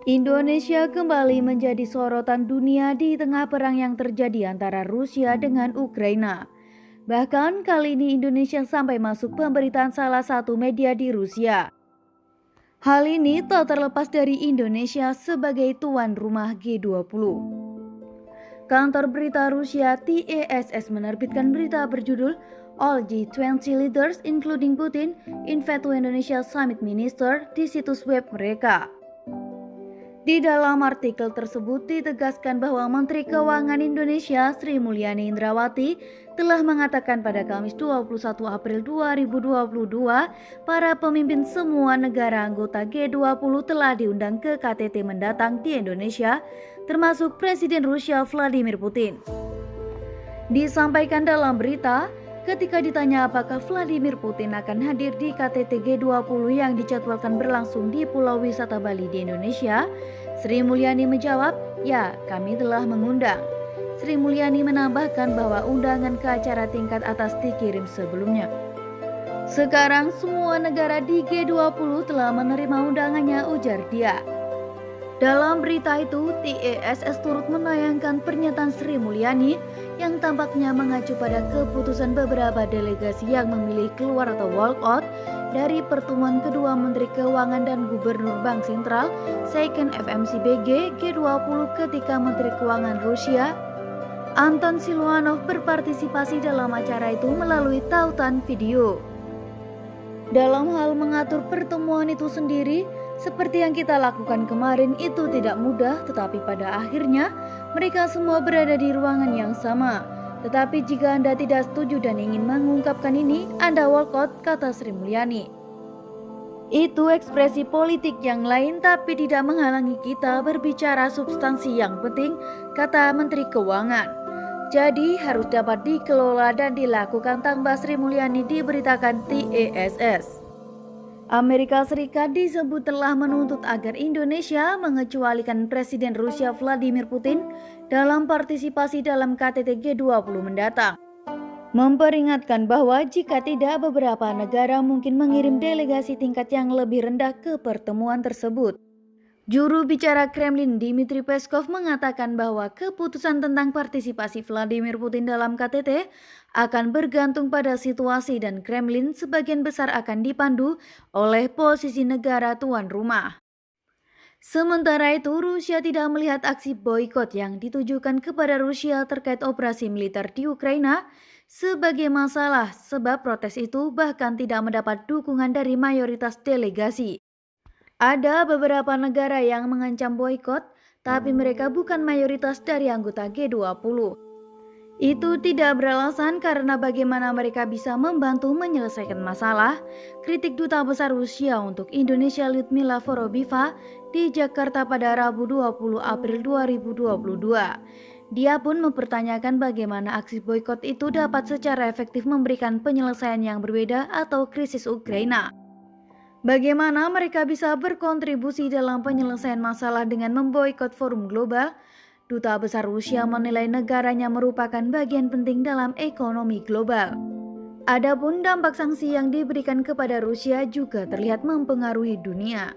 Indonesia kembali menjadi sorotan dunia di tengah perang yang terjadi antara Rusia dengan Ukraina. Bahkan kali ini Indonesia sampai masuk pemberitaan salah satu media di Rusia. Hal ini tak terlepas dari Indonesia sebagai tuan rumah G20. Kantor berita Rusia TASS menerbitkan berita berjudul All G20 Leaders including Putin invite to Indonesia Summit Minister di situs web mereka. Di dalam artikel tersebut ditegaskan bahwa Menteri Keuangan Indonesia Sri Mulyani Indrawati telah mengatakan pada Kamis 21 April 2022 para pemimpin semua negara anggota G20 telah diundang ke KTT mendatang di Indonesia, termasuk Presiden Rusia Vladimir Putin. Disampaikan dalam berita, ketika ditanya apakah Vladimir Putin akan hadir di KTT G20 yang dijadwalkan berlangsung di Pulau Wisata Bali di Indonesia, Sri Mulyani menjawab, "Ya, kami telah mengundang." Sri Mulyani menambahkan bahwa undangan ke acara tingkat atas dikirim sebelumnya. Sekarang semua negara di G20 telah menerima undangannya, ujar dia. Dalam berita itu, TASS turut menayangkan pernyataan Sri Mulyani yang tampaknya mengacu pada keputusan beberapa delegasi yang memilih keluar atau walk out dari pertemuan kedua Menteri Keuangan dan Gubernur Bank Sentral Second FMCBG G20 ketika Menteri Keuangan Rusia Anton Siluanov berpartisipasi dalam acara itu melalui tautan video. Dalam hal mengatur pertemuan itu sendiri, seperti yang kita lakukan kemarin itu tidak mudah, tetapi pada akhirnya mereka semua berada di ruangan yang sama. Tetapi jika Anda tidak setuju dan ingin mengungkapkan ini, Anda walkout, kata Sri Mulyani. Itu ekspresi politik yang lain tapi tidak menghalangi kita berbicara substansi yang penting, kata Menteri Keuangan. Jadi harus dapat dikelola dan dilakukan, tambah Sri Mulyani diberitakan TASS. Amerika Serikat disebut telah menuntut agar Indonesia mengecualikan Presiden Rusia Vladimir Putin dalam partisipasi dalam KTT G20 mendatang. Memperingatkan bahwa jika tidak, beberapa negara mungkin mengirim delegasi tingkat yang lebih rendah ke pertemuan tersebut. Juru bicara Kremlin Dmitry Peskov mengatakan bahwa keputusan tentang partisipasi Vladimir Putin dalam KTT akan bergantung pada situasi dan Kremlin sebagian besar akan dipandu oleh posisi negara tuan rumah. Sementara itu, Rusia tidak melihat aksi boikot yang ditujukan kepada Rusia terkait operasi militer di Ukraina sebagai masalah, sebab protes itu bahkan tidak mendapat dukungan dari mayoritas delegasi. Ada beberapa negara yang mengancam boikot, tapi mereka bukan mayoritas dari anggota G20. Itu tidak beralasan karena bagaimana mereka bisa membantu menyelesaikan masalah, kritik Duta Besar Rusia untuk Indonesia Lyudmila Vorobiva di Jakarta pada Rabu 20 April 2022. Dia pun mempertanyakan bagaimana aksi boikot itu dapat secara efektif memberikan penyelesaian yang berbeda atau krisis Ukraina. Bagaimana mereka bisa berkontribusi dalam penyelesaian masalah dengan memboikot forum global? Duta Besar Rusia menilai negaranya merupakan bagian penting dalam ekonomi global. Adapun dampak sanksi yang diberikan kepada Rusia juga terlihat mempengaruhi dunia.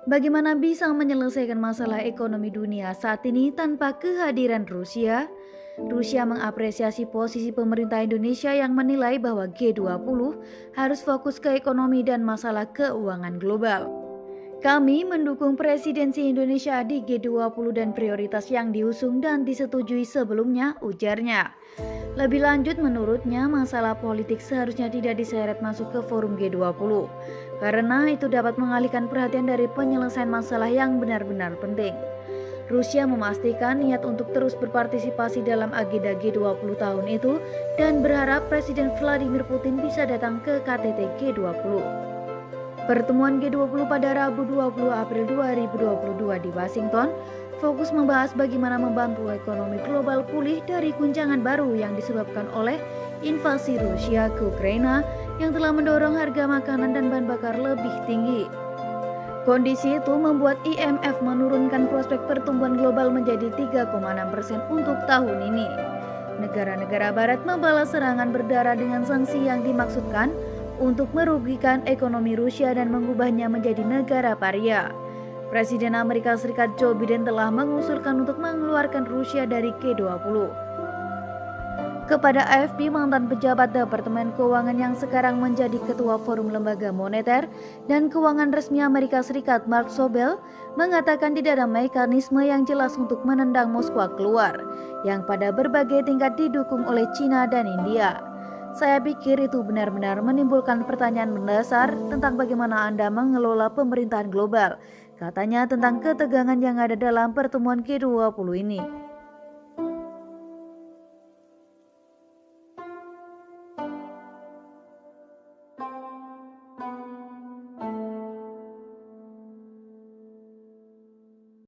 Bagaimana bisa menyelesaikan masalah ekonomi dunia saat ini tanpa kehadiran Rusia? Rusia mengapresiasi posisi pemerintah Indonesia yang menilai bahwa G20 harus fokus ke ekonomi dan masalah keuangan global. Kami mendukung presidensi Indonesia di G20 dan prioritas yang diusung dan disetujui sebelumnya, ujarnya. Lebih lanjut, menurutnya masalah politik seharusnya tidak diseret masuk ke forum G20 karena itu dapat mengalihkan perhatian dari penyelesaian masalah yang benar-benar penting. Rusia memastikan niat untuk terus berpartisipasi dalam agenda G20 tahun itu dan berharap Presiden Vladimir Putin bisa datang ke KTT G20. Pertemuan G20 pada Rabu 20 April 2022 di Washington fokus membahas bagaimana membantu ekonomi global pulih dari guncangan baru yang disebabkan oleh invasi Rusia ke Ukraina yang telah mendorong harga makanan dan bahan bakar lebih tinggi. Kondisi itu membuat IMF menurunkan prospek pertumbuhan global menjadi 3,6% untuk tahun ini. Negara-negara barat membalas serangan berdarah dengan sanksi yang dimaksudkan untuk merugikan ekonomi Rusia dan mengubahnya menjadi negara paria. Presiden Amerika Serikat Joe Biden telah mengusulkan untuk mengeluarkan Rusia dari G20. Kepada AFP, mantan pejabat Departemen Keuangan yang sekarang menjadi Ketua Forum Lembaga Moneter dan Keuangan Resmi Amerika Serikat Mark Sobel mengatakan tidak ada mekanisme yang jelas untuk menendang Moskwa keluar, yang pada berbagai tingkat didukung oleh China dan India. Saya pikir itu benar-benar menimbulkan pertanyaan mendasar tentang bagaimana Anda mengelola pemerintahan global, katanya tentang ketegangan yang ada dalam pertemuan G20 ini.